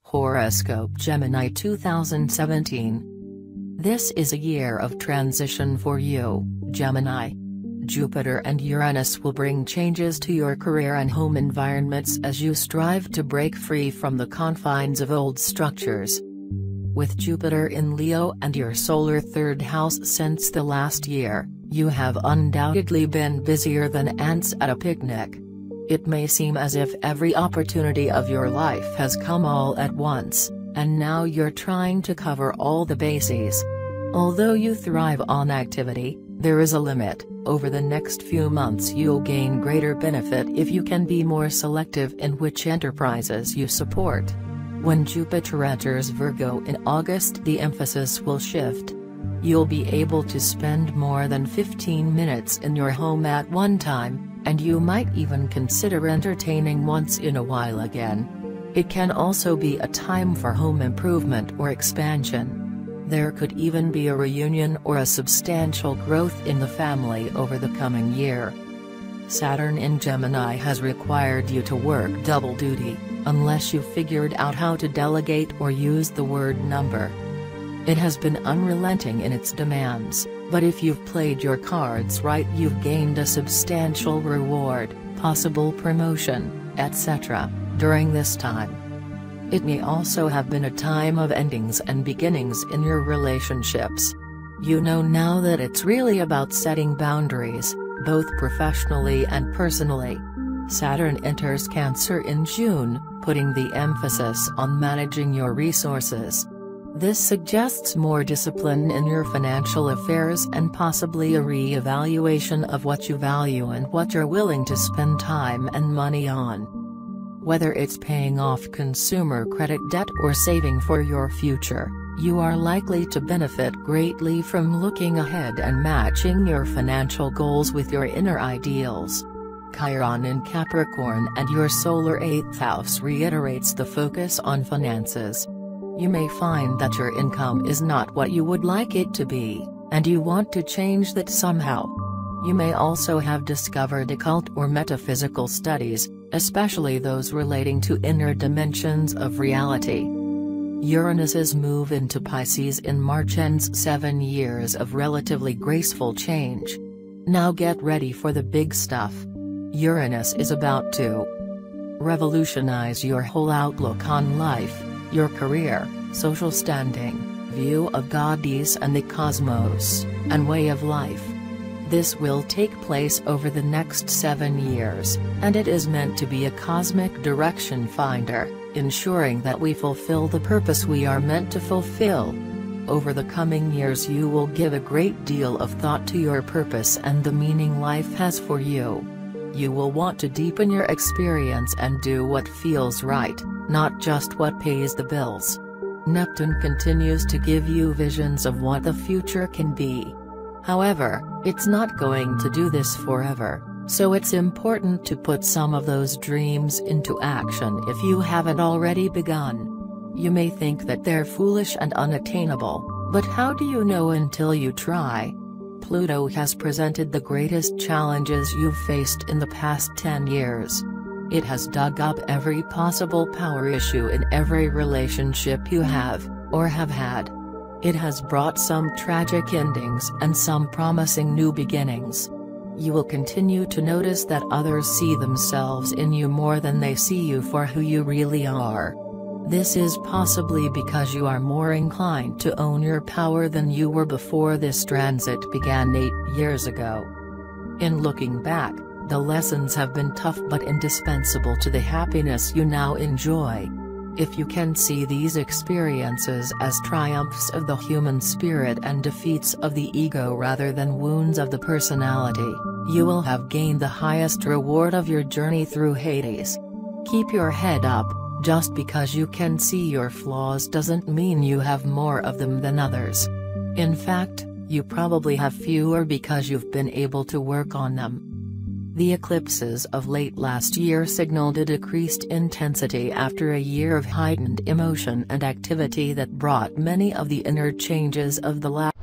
Horoscope Gemini 2017. This is a year of transition for you, Gemini. Jupiter and Uranus will bring changes to your career and home environments as you strive to break free from the confines of old structures. With Jupiter in Leo and your solar third house since the last year, you have undoubtedly been busier than ants at a picnic. It may seem as if every opportunity of your life has come all at once, and now you're trying to cover all the bases. Although you thrive on activity, there is a limit. Over the next few months you'll gain greater benefit if you can be more selective in which enterprises you support. When Jupiter enters Virgo in August, the emphasis will shift. You'll be able to spend more than 15 minutes in your home at one time, and you might even consider entertaining once in a while again. It can also be a time for home improvement or expansion. There could even be a reunion or a substantial growth in the family over the coming year. Saturn in Gemini has required you to work double duty, unless you figured out how to delegate or use the word number. It has been unrelenting in its demands, but if you've played your cards right, you've gained a substantial reward, possible promotion, etc., during this time. It may also have been a time of endings and beginnings in your relationships. You know now that it's really about setting boundaries, both professionally and personally. Saturn enters Cancer in June, putting the emphasis on managing your resources. This suggests more discipline in your financial affairs and possibly a re-evaluation of what you value and what you're willing to spend time and money on. Whether it's paying off consumer credit debt or saving for your future, you are likely to benefit greatly from looking ahead and matching your financial goals with your inner ideals. Chiron in Capricorn and your solar 8th house reiterates the focus on finances. You may find that your income is not what you would like it to be, and you want to change that somehow. You may also have discovered occult or metaphysical studies, especially those relating to inner dimensions of reality. Uranus's move into Pisces in March ends 7 years of relatively graceful change. Now get ready for the big stuff. Uranus is about to revolutionize your whole outlook on life, your career, social standing, view of goddess and the cosmos, and way of life. This will take place over the next 7 years, and it is meant to be a cosmic direction finder, ensuring that we fulfill the purpose we are meant to fulfill. Over the coming years you will give a great deal of thought to your purpose and the meaning life has for you. You will want to deepen your experience and do what feels right, not just what pays the bills. Neptune continues to give you visions of what the future can be. However, it's not going to do this forever, so it's important to put some of those dreams into action if you haven't already begun. You may think that they're foolish and unattainable, but how do you know until you try? Pluto has presented the greatest challenges you've faced in the past 10 years. It has dug up every possible power issue in every relationship you have, or have had. It has brought some tragic endings and some promising new beginnings. You will continue to notice that others see themselves in you more than they see you for who you really are. This is possibly because you are more inclined to own your power than you were before this transit began 8 years ago. In looking back, the lessons have been tough but indispensable to the happiness you now enjoy. If you can see these experiences as triumphs of the human spirit and defeats of the ego rather than wounds of the personality, you will have gained the highest reward of your journey through Hades. Keep your head up. Just because you can see your flaws doesn't mean you have more of them than others. In fact, you probably have fewer because you've been able to work on them. The eclipses of late last year signaled a decreased intensity after a year of heightened emotion and activity that brought many of the inner changes of the last